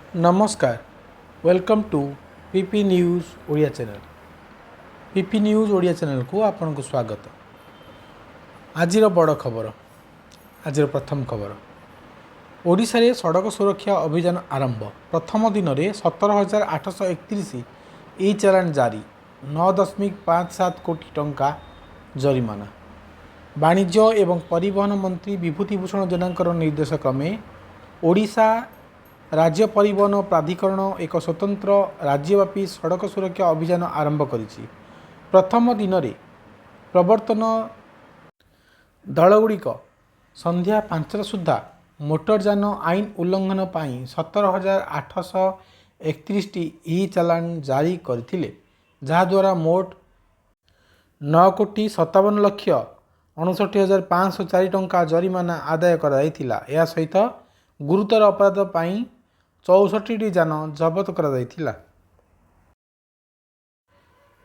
नमस्कार welcome to PP news Odia channel. PP news Odia channel को आपन को स्वागत। आज बड़ खबर, आज प्रथम खबर, ओडिशा रे सड़क सुरक्षा अभियान आरंभ। प्रथम दिन में 17,831 ई चालान जारी, 9.57 कोटी टंका जरिमाना। वाणिज्य एवं परिवहन मंत्री विभूतिभूषण जेना निर्देश क्रमे ओडिशा राज्य परिवहन प्राधिकरण एक स्वतंत्र राज्यव्यापी सड़क सुरक्षा अभियान आरंभ करिछि। प्रथम दिन में प्रवर्तन दलगुड़िक संध्या 5 सुधा मोटरयान आईन उल्लंघन पर 17,831 ई चालान जारी करथिले, जहाद्वारा मोट 9,57,59,504 टंका जरिमाना आदाय कराଯାଇथिला। या सहित गुरुतर अपराध पर 64 जान जबत कराଯାଇथिला।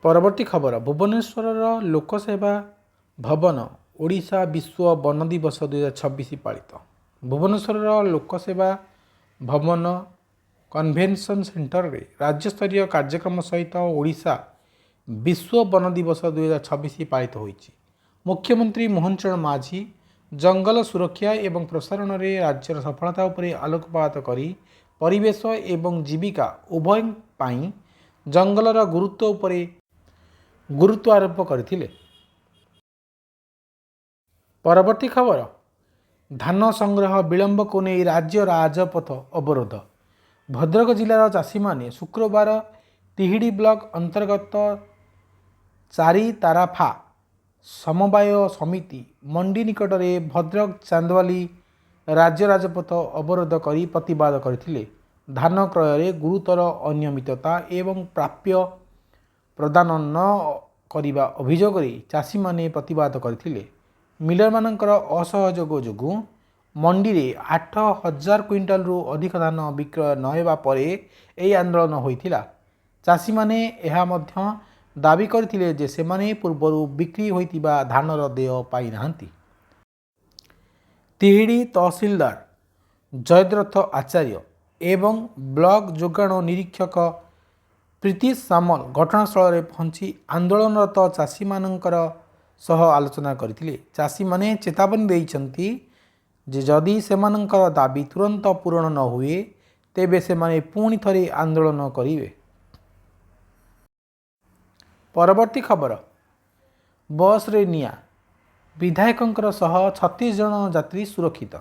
परवर्ती खबर, भुवनेश्वर लोकसेवा भवन ओडिशा विश्व वन दिवस 2026 पालित। भुवनेश्वर लोकसेवा भवन कन्वेंशन सेंटर रे राज्यस्तरीय कार्यक्रम सहित ओडिशा विश्व वन दिवस 2026 पालित होइछि। मुख्यमंत्री मोहन चरण माझी जंगल सुरक्षा एवं प्रसारण रे राज्यर सफलता उपरे आलोकपात करी परिवेश एवं जीविका उभय पाई जंगलर गुरुत्व उपरे गुरुत्व आरोप करथिले। परवर्ती खबर, धान संग्रह विलंब को नहीं राज्य राजपथ अवरोध। भद्रक जिलार चाषी माने शुक्रवार तिहिडी ब्लॉक अंतर्गत चारी ताराफा समवाय समिति मंडी निकट में भद्रक चांदवाली राज्य राजपथ अवरोध करी प्रतिवाद करथिले। धान क्रय गुरुतर अनियमितता एवं प्राप्य प्रदान न करिबा अभियोग चाषी माने प्रतिवाद करथिले। मिलर मानकर असहयोग जोगु मंडी रे 8,000 क्विंटाल रु अधिक धान विक्रय न हेबा परे एही आंदोलन होइथिला। चाषी माने एहा मध्य दाबी करथिले जे सेमाने पूर्वरु बिक्री होइतिबा धानर देय पाई नाहंती। तिहिडी तहसीलदार जयद्रथ आचार्य एवं ब्लॉक जोगाण निरीक्षक प्रीति सामल घटनास्थल में पहुंची आंदोलनरत चाषी मानकर सह आलोचना करथिले। चाषी माने चेतावनी देइछंती जे जदि सेमानकर दाबी तुरंत पूरण न हुए तेबे सेमाने पुणी थरे आंदोलन करिवे। परवर्ती खबर, बस रे निया, विधायकंकर सह 36 जन यात्री सुरक्षित।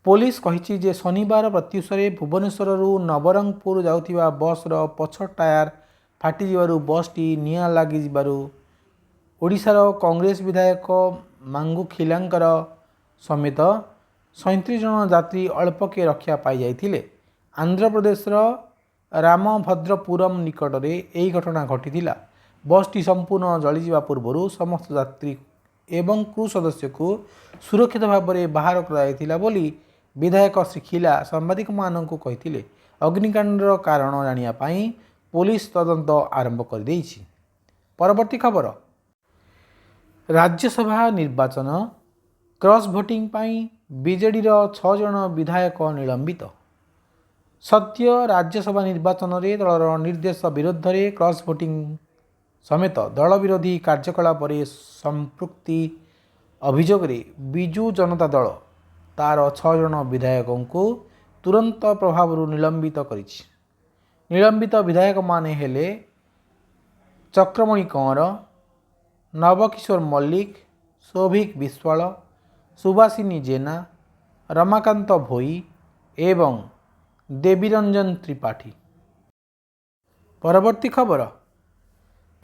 पुलिस कहिछि जे शनिवार प्रत्युषरे भुवनेश्वर नवरंगपुर जाउथिबा बस रो पछ टायर फाटी जिबारु बस टी निया लागि जिबारु ओडिशार कांग्रेस विधायक मांगू खिलांकर समेत 37 जन यात्री अल्पके रक्षा पाई जाइथिले। आंध्र प्रदेश रामभद्रपुरम निकट में यही घटना घटी। बस टी संपूर्ण जलिजा पूर्व समस्त यात्री एवं क्रू सदस्य को सुरक्षित भाव में बाहर कराइथिला बोली विधायक श्री खिला सांबादिक मानक कहिथिले। अग्निकांडर कारण जानिया पाई पुलिस तदंत आरंभ कर देइछि। परवर्ती खबर, राज्यसभा निर्वाचन क्रॉस भोटिंग पाई बीजेडी 6 जन विधायक निलंबित। सद्य राज्यसभा निर्वाचन में दलर निर्देश विरोध में क्रॉस भोटिंग समेत दल विरोधी कार्यकलाप संपृक्ति अभियोग विजु जनता दल तार 6 जन विधायकों को तुरंत प्रभाव निलंबित करिछि। निलंबित विधायक माने हेले चक्रमणि कंवर, नवकिशोर मल्लिक, सौभिक विश्वाल, सुभाषिनी जेना, रमाकांत भोई एवं देवीरंजन त्रिपाठी। परवर्ती खबर,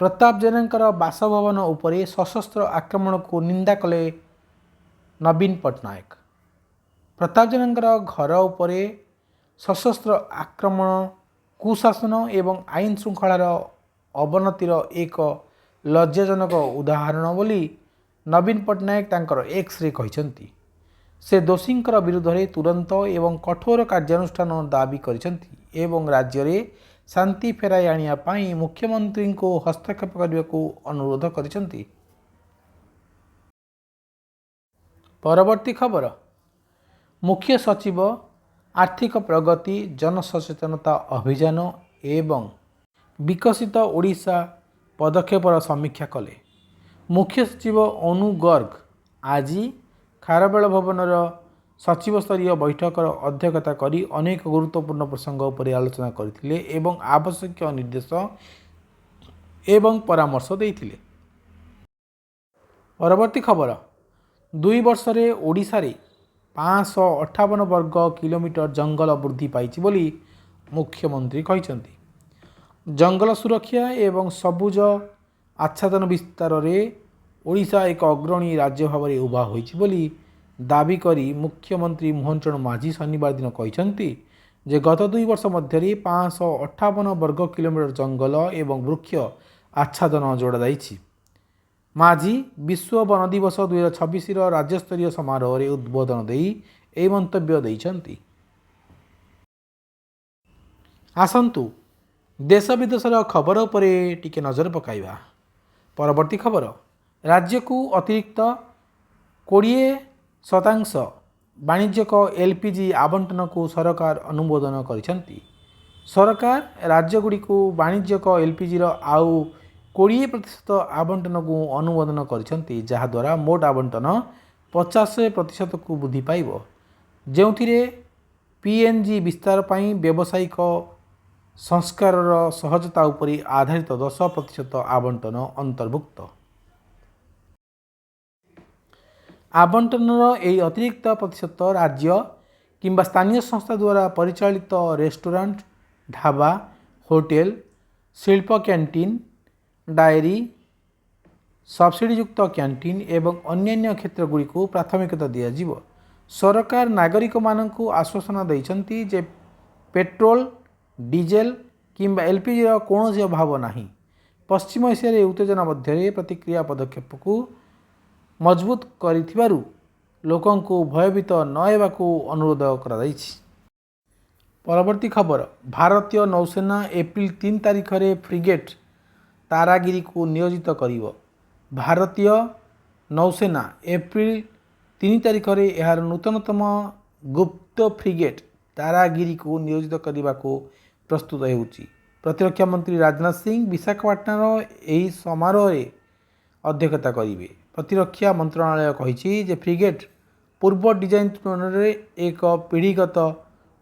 प्रताप जेना बासभवन उपरे सशस्त्र आक्रमण को निंदा कले नवीन पट्टनायक। प्रताप जेना घर उपरे सशस्त्र आक्रमण कुशासन एवं आईन श्रृंखलार अवनतिर एक लज्जाजनक उदाहरण बोली नवीन पट्टनायक तांकर एक्स रे कहिसंती। से दोषींकर विरुद्ध में तुरंत एवं कठोर कार्यानुष्ठान दाबी करिसंती एवं राज्य में शांति फेराई आनिया पाई मुख्यमंत्री को हस्तक्षेप करने को अनुरोध करिसंती। परवर्ती खबर, मुख्य सचिव आर्थिक प्रगति, जनसचेतनता अभियान एवं विकसित ओडिशा पदक्षेपर समीक्षा कले। मुख्य सचिव अनु गर्ग आज खारବେଳ भवनर सचिव स्तरीय बैठकर अध्यक्षता करी अनेक गुरुत्वपूर्ण प्रसंग उपर आलोचना करथिले एवं आवश्यक निर्देश एवं परामर्श देथिले। परवर्ती खबर, 2 वर्ष रे ओडिशा रे 558 वर्ग किलोमीटर जंगल वृद्धि पाइछि बोली मुख्यमंत्री कहिसंती। जंगल सुरक्षा एवं सबुज आच्छादन विस्तार रे ओडिशा एक अग्रणी राज्य भाव में उभा होइछि बोली दाबी करी मुख्यमंत्री मोहन चरण माझी शनिवार दिन कहिसंती जे गत 2 वर्ष मध्य 558 वर्ग किलोमीटर जंगल एवं वृक्ष आच्छादन जोड़ा जाइछि। माझी विश्व वन दिवस 2026 राज्यस्तरीय समारोह रे उद्बोधन देई एही मंतव्य देइछंती। आसंतु देश विदेशर खबर उपरे टिके नजर पकाइबा। परवर्ती खबर, राज्य को अतिरिक्त 20% वाणिज्यिक एलपीजी आवंटन को सरकार अनुमोदन करिसंती। सरकार राज्यगुड़ी को वाणिज्यिक एलपीजी आउ 20% आवंटन को अनुमोदन करिसंती, जहाद्वारा मोट आवंटन 50% को वृद्धि पाइब, जेउथिरे पीएनजी विस्तार पाई व्यावसायिक संस्कार सहजता उपरि आधारित 10% आवंटन अंतर्भुक्त। आवंटनर यही अतिरिक्त प्रतिशत राज्य किंबा स्थानीय संस्था द्वारा परिचालित रेस्टोरेंट, ढाबा, होटेल, शिल्प कैंटीन, डायरी, सब्सिडीयुक्त कैंटीन एवं अन्यान्य क्षेत्रगुड़ी को प्राथमिकता दियाजिब। सरकार नागरिक मानक आश्वासन देइछंती जे पेट्रोल, डीजेल किंबा एलपीजी कौन अभाव नहीं। पश्चिम एशिया उत्तेजना मध्य प्रतिक्रिया पदक्षेप को मजबूत करिथिबारु लोकों को भयभीत न हेबाकू अनुरोध कराଯାଇଛି। परवर्ती खबर, भारतीय नौसेना एप्रिल 3 तारिख रे फ्रिगेट तारागिरी को नियोजित करिवो। भारतीय नौसेना एप्रिल 3 तारिख रे यार नूतनतम गुप्त फ्रिगेट तारागिरी को नियोजित करने को प्रस्तुत होउची। प्रतिरक्षा मंत्री राजनाथ सिंह विशाखापट्टनम यही समारोह रे अध्यक्षता करिवे। प्रतिरक्षा मंत्रालय कहिछि जे फ्रिगेट पूर्व डिजाइन तुलन में एक पीढ़ीगत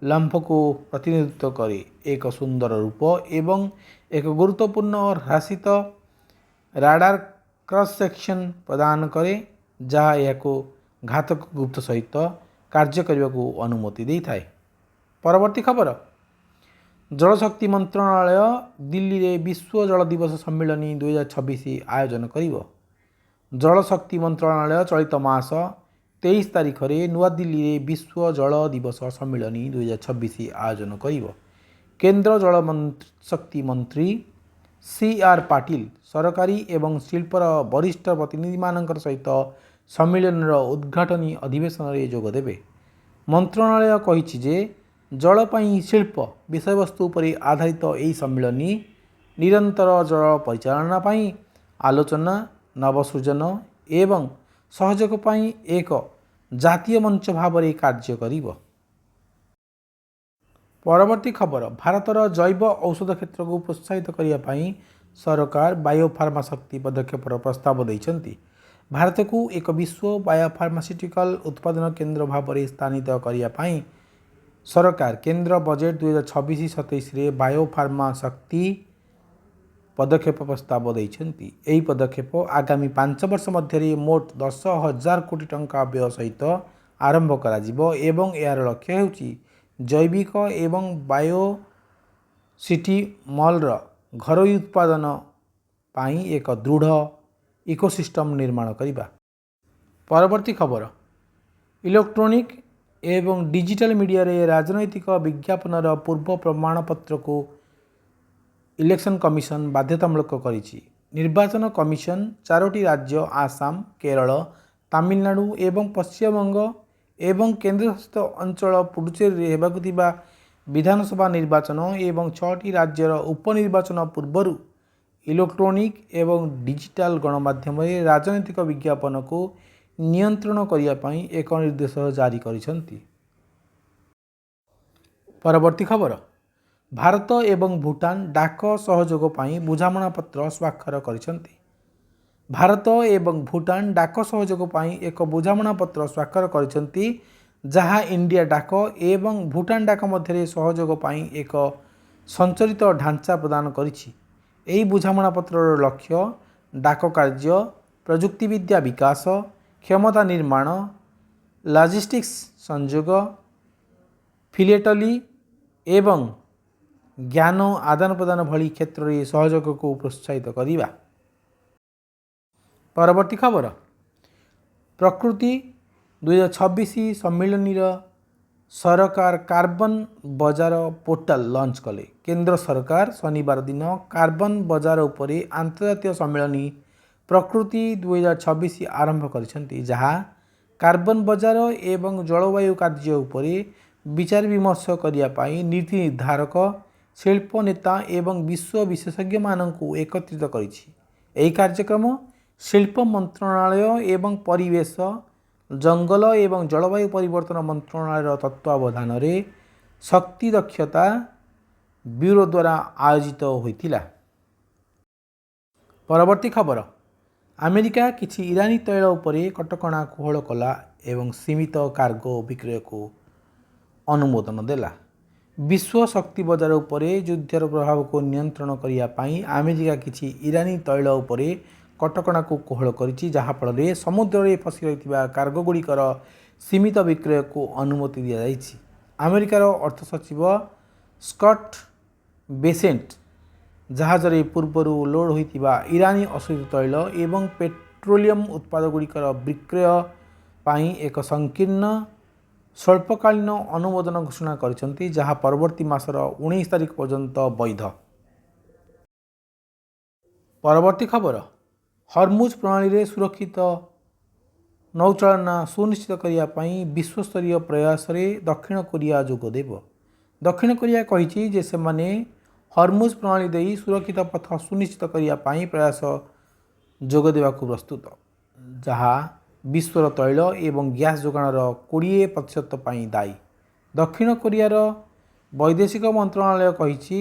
लंफ को प्रतिनिधित्व करे, एक सुंदर रूप एवं एक गुरुत्वपूर्ण और ह्रासित राडार क्रॉस सेक्शन प्रदान करे, जहाँ यह घातक गुप्त सहित कार्य करने को अनुमति दे थाए। परवर्ती खबर, जलशक्ति मंत्रालय दिल्ली रे विश्व जल दिवस सम्मेलन 2026 आयोजन करिवो। जलशक्ति मंत्रालय चलित मास 23 तारिख रे नुआ दिल्ली रे विश्व जल दिवस सम्मेलन 2026 आयोजन करिवो। केंद्र जल शक्ति मंत्री CR पाटिल सरकारी एवं शिल्पर वरिष्ठ प्रतिनिधि मानकर सहित सम्मेलन उद्घाटनी अधिवेशन रे जोग देबे। मंत्रालय कहिछि जे जल पाई शिल्प विषयवस्तु पर आधारित यही सम्मेलन निरंतर जल परिचालना पाई आलोचना, नवसृजन एवं सहयोग पाई एक जातीय मंच भाव में कार्य करिवो। परवर्ती खबर, भारतर जैव औषध क्षेत्र को प्रोत्साहित करने सरकार बायोफार्मा शक्ति पदक्षेप प्रस्ताव देइछंती। भारत को एक विश्व बायोफार्मास्यूटिकल उत्पादन केंद्र भाव में स्थानित करने सरकार केंद्र बजेट 2026-27 रे बायोफार्मा शक्ति पदक्षेप प्रस्ताव देइछंती। एही पदक्षेप आगामी 5 वर्ष मध्य मोट 10,000 कोटी टंका व्यय सहित आरंभ कराजिबो एवं यार लक्ष्य हेउची जैविक एवं बायो सिटी मॉलर घरोई उत्पादन पाई एक दृढ़ इकोसिस्टम निर्माण करिबा। परवर्ती खबर, इलेक्ट्रॉनिक एवं डिजिटल मीडिया रे राजनैतिक विज्ञापनर पूर्व प्रमाणपत्र को इलेक्शन कमिशन बाध्यतामूलक करिछि। निर्वाचन कमिशन 4टी राज्य आसाम, केरल, तमिलनाडु एवं पश्चिमबंग एवं केंद्रशासित अंचल पुडुचेरी हेबाकु थिबा विधानसभा निर्वाचन एवं 6टी राज्यर उपनिर्वाचन पूर्वरु इलेक्ट्रॉनिक एवं डिजिटल गणमाध्यम रे राजनैतिक विज्ञापन को नियंत्रण करिया पई एक निर्देश जारी करिसंती। ପରବର୍ତ୍ତୀ ଖବର, ଭାରତ ଏବଂ ଭୁଟାନ ଡାକ ସହଯୋଗ ପାଇଁ ବୁଝାମଣା ପତ୍ର ସ୍ୱାକ୍ଷର କରିଛନ୍ତି। ଭାରତ ଏବଂ ଭୁଟାନ ଡାକ ସହଯୋଗ ପାଇଁ ଏକ ବୁଝାମଣା ପତ୍ର ସ୍ୱାକ୍ଷର କରିଛନ୍ତି, ଯାହା ଇଣ୍ଡିଆ ଡାକ ଏବଂ ଭୁଟାନ ଡାକ ମଧ୍ୟରେ ସହଯୋଗ ପାଇଁ ଏକ ସଞ୍ଚାଳିତ ଢାଞ୍ଚା ପ୍ରଦାନ କରିଛି। ଏହି ବୁଝାମଣା ପତ୍ରର ଲକ୍ଷ୍ୟ ଡାକ କାର୍ଯ୍ୟ, ପ୍ରଯୁକ୍ତିବିଦ୍ୟା ବିକାଶ, କ୍ଷମତା ନିର୍ମାଣ, ଲଜିଷ୍ଟିକ୍ସ ସଂଯୋଗ, ଫିଲେଟଲି ଏବଂ ଜ୍ଞାନ ଆଦାନ ପ୍ରଦାନ ଭଳି କ୍ଷେତ୍ରରେ ସହଯୋଗକୁ ପ୍ରୋତ୍ସାହିତ କରିବା। ପରବର୍ତ୍ତୀ ଖବର, ପ୍ରକୃତି 2026 ସମ୍ମିଳନୀର ସରକାର କାର୍ବନ ବଜାର ପୋର୍ଟାଲ ଲଞ୍ଚ କଲେ। କେନ୍ଦ୍ର ସରକାର ଶନିବାର ଦିନ କାର୍ବନ ବଜାର ଉପରେ ଆନ୍ତର୍ଜାତୀୟ ସମ୍ମିଳନୀ ପ୍ରକୃତି 2026 ଆରମ୍ଭ କରିଛନ୍ତି, ଯାହା କାର୍ବନ ବଜାର ଏବଂ ଜଳବାୟୁ କାର୍ଯ୍ୟ ଉପରେ ବିଚାର ବିମର୍ଶ କରିବା ପାଇଁ ନୀତି ନିର୍ଦ୍ଧାରକ, ଶିଳ୍ପ ନେତା ଏବଂ ବିଶ୍ୱ ବିଶେଷଜ୍ଞମାନଙ୍କୁ ଏକତ୍ରିତ କରିଛି। ଏହି କାର୍ଯ୍ୟକ୍ରମ ଶିଳ୍ପ ମନ୍ତ୍ରଣାଳୟ ଏବଂ ପରିବେଶ, ଜଙ୍ଗଲ ଏବଂ ଜଳବାୟୁ ପରିବର୍ତ୍ତନ ମନ୍ତ୍ରଣାଳୟର ତତ୍ତ୍ୱାବଧାନରେ ଶକ୍ତି ଦକ୍ଷତା ବ୍ୟୁରୋ ଦ୍ୱାରା ଆୟୋଜିତ ହୋଇଥିଲା। ପରବର୍ତ୍ତୀ ଖବର, ଆମେରିକା କିଛି ଇରାନୀ ତୈଳ ଉପରେ କଟକଣା କୋହଳ କଲା ଏବଂ ସୀମିତ କାର୍ଗୋ ବିକ୍ରୟକୁ ଅନୁମୋଦନ ଦେଲା। ବିଶ୍ୱ ଶକ୍ତି ବଜାର ଉପରେ ଯୁଦ୍ଧର ପ୍ରଭାବକୁ ନିୟନ୍ତ୍ରଣ କରିବା ପାଇଁ ଆମେରିକା କିଛି ଇରାନୀ ତୈଳ ଉପରେ କଟକଣାକୁ କୋହଳ କରିଛି, ଯାହାଫଳରେ ସମୁଦ୍ରରେ ଫସି ରହିଥିବା କାର୍ଗୋଗୁଡ଼ିକର ସୀମିତ ବିକ୍ରୟକୁ ଅନୁମତି ଦିଆଯାଇଛି। ଆମେରିକାର ଅର୍ଥ ସଚିବ ସ୍କଟ୍ ବେସେଣ୍ଟ ଜାହାଜରେ ପୂର୍ବରୁ ଲୋଡ୍ ହୋଇଥିବା ଇରାନୀ ଅଶୋଧିତ ତୈଳ ଏବଂ ପେଟ୍ରୋଲିୟମ ଉତ୍ପାଦଗୁଡ଼ିକର ବିକ୍ରୟ ପାଇଁ ଏକ ସଂକୀର୍ଣ୍ଣ ସ୍ୱଳ୍ପକାଳୀନ ଅନୁମୋଦନ ଘୋଷଣା କରିଛନ୍ତି, ଯାହା ପରବର୍ତ୍ତୀ ମାସର 19 ତାରିଖ ପର୍ଯ୍ୟନ୍ତ ବୈଧ। ପରବର୍ତ୍ତୀ ଖବର, ହର୍ମୁଜ ପ୍ରଣାଳୀରେ ସୁରକ୍ଷିତ ନୌଚାଳନା ସୁନିଶ୍ଚିତ କରିବା ପାଇଁ ବିଶ୍ୱସ୍ତରୀୟ ପ୍ରୟାସରେ ଦକ୍ଷିଣ କୋରିଆ ଯୋଗ ଦେବ। ଦକ୍ଷିଣ କୋରିଆ କହିଛି ଯେ ସେମାନେ ହର୍ମୁଜ ପ୍ରଣାଳୀ ଦେଇ ସୁରକ୍ଷିତ ପଥ ସୁନିଶ୍ଚିତ କରିବା ପାଇଁ ପ୍ରୟାସ ଯୋଗ ଦେବାକୁ ପ୍ରସ୍ତୁତ, ଯାହା ବିଶ୍ୱର ତୈଳ ଏବଂ ଗ୍ୟାସ୍ ଯୋଗାଣର 20% ପାଇଁ ଦାୟୀ। ଦକ୍ଷିଣ କୋରିଆର ବୈଦେଶିକ ମନ୍ତ୍ରଣାଳୟ କହିଛି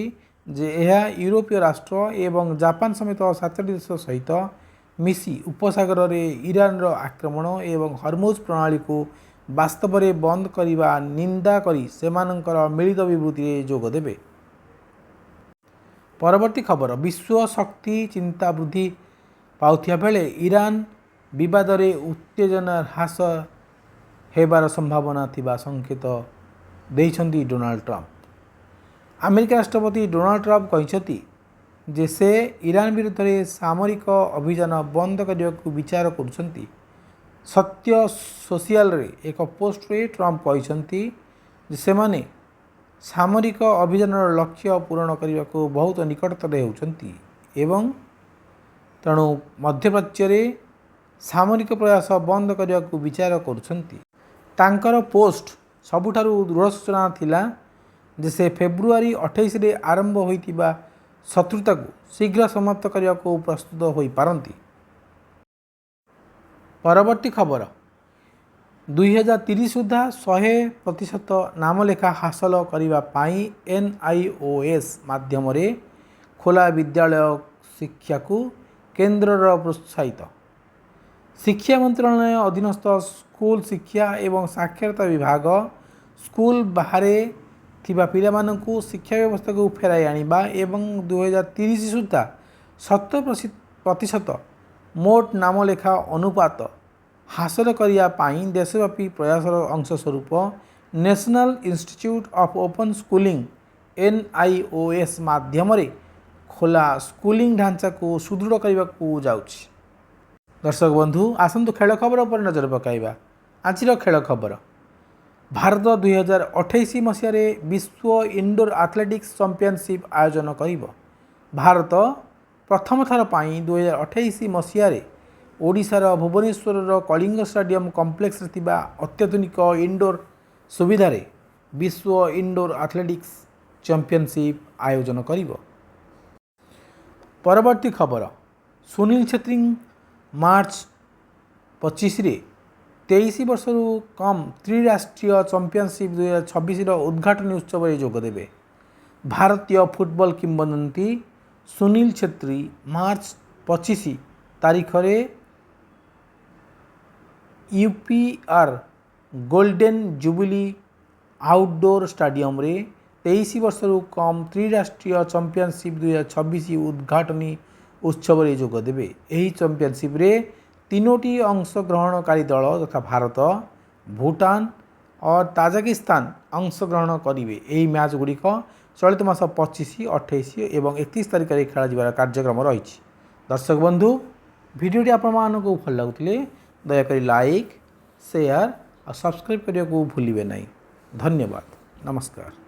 ଯେ ଏହା ୟୁରୋପୀୟ ରାଷ୍ଟ୍ର ଏବଂ ଜାପାନ ସମେତ 7ଟି ଦେଶ ସହିତ ମିଶି ଉପସାଗରରେ ଇରାନର ଆକ୍ରମଣ ଏବଂ ହର୍ମୁଜ ପ୍ରଣାଳୀକୁ ବାସ୍ତବରେ ବନ୍ଦ କରିବା ନିନ୍ଦା କରି ସେମାନଙ୍କର ମିଳିତ ବିବୃତ୍ତିରେ ଯୋଗ ଦେବେ। ପରବର୍ତ୍ତୀ ଖବର, ବିଶ୍ୱ ଶକ୍ତି ଚିନ୍ତା ବୃଦ୍ଧି ପାଉଥିବା ବେଳେ ଇରାନ ବିବାଦରେ ଉତ୍ତେଜନା ହ୍ରାସ ହେବାର ସମ୍ଭାବନା ଥିବା ସଂକେତ ଦେଇଛନ୍ତି ଡୋନାଲ୍ଡ ଟ୍ରମ୍ପ। ଆମେରିକା ରାଷ୍ଟ୍ରପତି ଡୋନାଲ୍ଡ ଟ୍ରମ୍ପ କହିଛନ୍ତି ଯେ ସେ ଇରାନ ବିରୁଦ୍ଧରେ ସାମରିକ ଅଭିଯାନ ବନ୍ଦ କରିବାକୁ ବିଚାର କରୁଛନ୍ତି। ସତ୍ୟ ସୋସିଆଲରେ ଏକ ପୋଷ୍ଟରେ ଟ୍ରମ୍ପ କହିଛନ୍ତି ଯେ ସେମାନେ ସାମରିକ ଅଭିଯାନର ଲକ୍ଷ୍ୟ ପୂରଣ କରିବାକୁ ବହୁତ ନିକଟତର ହେଉଛନ୍ତି ଏବଂ ତେଣୁ ମଧ୍ୟପ୍ରାଚ୍ୟରେ ସାମରିକ ପ୍ରୟାସ ବନ୍ଦ କରିବାକୁ ବିଚାର କରୁଛନ୍ତି। ତାଙ୍କର ପୋଷ୍ଟ ସବୁଠାରୁ ଦୃଢ଼ ସୂଚନା ଥିଲା ଯେ ସେ ଫେବୃଆରୀ 28ରେ ଆରମ୍ଭ ହୋଇଥିବା ଶତ୍ରୁତାକୁ ଶୀଘ୍ର ସମାପ୍ତ କରିବାକୁ ପ୍ରସ୍ତୁତ ହୋଇପାରନ୍ତି। ପରବର୍ତ୍ତୀ ଖବର, 2030 ସୁଦ୍ଧା 100% ନାମଲେଖା ହାସଲ କରିବା ପାଇଁ NIOS ମାଧ୍ୟମରେ ଖୋଲା ବିଦ୍ୟାଳୟ ଶିକ୍ଷାକୁ କେନ୍ଦ୍ରର ପ୍ରୋତ୍ସାହିତ। ଶିକ୍ଷା ମନ୍ତ୍ରଣାଳୟ ଅଧୀନସ୍ଥ ସ୍କୁଲ ଶିକ୍ଷା ଏବଂ ସାକ୍ଷରତା ବିଭାଗ ସ୍କୁଲ ବାହାରେ ଥିବା ପିଲାମାନଙ୍କୁ ଶିକ୍ଷା ବ୍ୟବସ୍ଥାକୁ ଫେରାଇ ଆଣିବା ଏବଂ 2030 ସୁଦ୍ଧା 70% ମୋଟ ନାମଲେଖା ଅନୁପାତ ହାସଲ କରିବା ପାଇଁ ଦେଶବ୍ୟାପୀ ପ୍ରୟାସର ଅଂଶସ୍ୱରୂପ national institute of open schooling NIOS ମାଧ୍ୟମରେ ଖୋଲା ସ୍କୁଲିଂ ଢାଞ୍ଚାକୁ ସୁଦୃଢ଼ କରିବାକୁ ଯାଉଛି। ଦର୍ଶକ ବନ୍ଧୁ, ଆସନ୍ତୁ ଖେଳ ଖବର ଉପରେ ନଜର ପକାଇବା। ଆଜିର ଖେଳ ଖବର, ଭାରତ 2028 ମସିହାରେ ବିଶ୍ୱ ଇନଡୋର ଆଥଲେଟିକ୍ସ ଚାମ୍ପିଅନସିପ୍ ଆୟୋଜନ କରିବ। ଭାରତ ପ୍ରଥମ ଥର ପାଇଁ 2028 ମସିହାରେ ଓଡ଼ିଶାର ଭୁବନେଶ୍ୱରର କଳିଙ୍ଗ ଷ୍ଟାଡିୟମ କମ୍ପ୍ଲେକ୍ସରେ ଥିବା ଅତ୍ୟାଧୁନିକ ଇନଡୋର ସୁବିଧାରେ ବିଶ୍ୱ ଇନଡୋର ଆଥଲେଟିକ୍ସ ଚାମ୍ପିଅନସିପ୍ ଆୟୋଜନ କରିବ। ପରବର୍ତ୍ତୀ ଖବର, ସୁନୀଲ ଛେତ୍ରୀ ମାର୍ଚ୍ଚ 25ରେ 23 ବର୍ଷରୁ କମ୍ ତ୍ରିରାଷ୍ଟ୍ରୀୟ ଚମ୍ପିଅନସିପ୍ 2026ର ଉଦ୍ଘାଟନୀ ଉତ୍ସବରେ ଯୋଗଦେବେ। ଭାରତୀୟ ଫୁଟବଲ କିମ୍ବଦନ୍ତୀ ସୁନୀଲ ଛେତ୍ରୀ ମାର୍ଚ୍ଚ 25 ତାରିଖରେ ୟୁପିଆର୍ ଗୋଲ୍ଡେନ୍ ଜୁବିଲି ଆଉଟଡୋର୍ ଷ୍ଟାଡିୟମରେ 23 ବର୍ଷରୁ କମ୍ ତ୍ରିରାଷ୍ଟ୍ରୀୟ ଚମ୍ପିଅନସିପ୍ 2026 ଉଦ୍ଘାଟନୀ ଉତ୍ସବରେ ଯୋଗଦେବେ। ଏହି ଚମ୍ପିଅନସିପ୍ରେ 3ଟି ଅଂଶଗ୍ରହଣକାରୀ ଦଳ ଯଥା ଭାରତ, ଭୁଟାନ ଓ ତାଜିକିସ୍ତାନ ଅଂଶଗ୍ରହଣ କରିବେ। ଏହି ମ୍ୟାଚ୍ ଗୁଡ଼ିକ ଚଳିତ ମାସ 25, 28 ଏବଂ 31 ତାରିଖରେ ଖେଳାଯିବାର କାର୍ଯ୍ୟକ୍ରମ ରହିଛି। ଦର୍ଶକ ବନ୍ଧୁ, ଭିଡ଼ିଓଟି ଆପଣମାନଙ୍କୁ ଭଲ ଲାଗୁଥିଲେ ଦୟାକରି ଲାଇକ୍, ସେୟାର ଆଉ ସବସ୍କ୍ରାଇବ୍ କରିବାକୁ ଭୁଲିବେ ନାହିଁ। ଧନ୍ୟବାଦ। ନମସ୍କାର।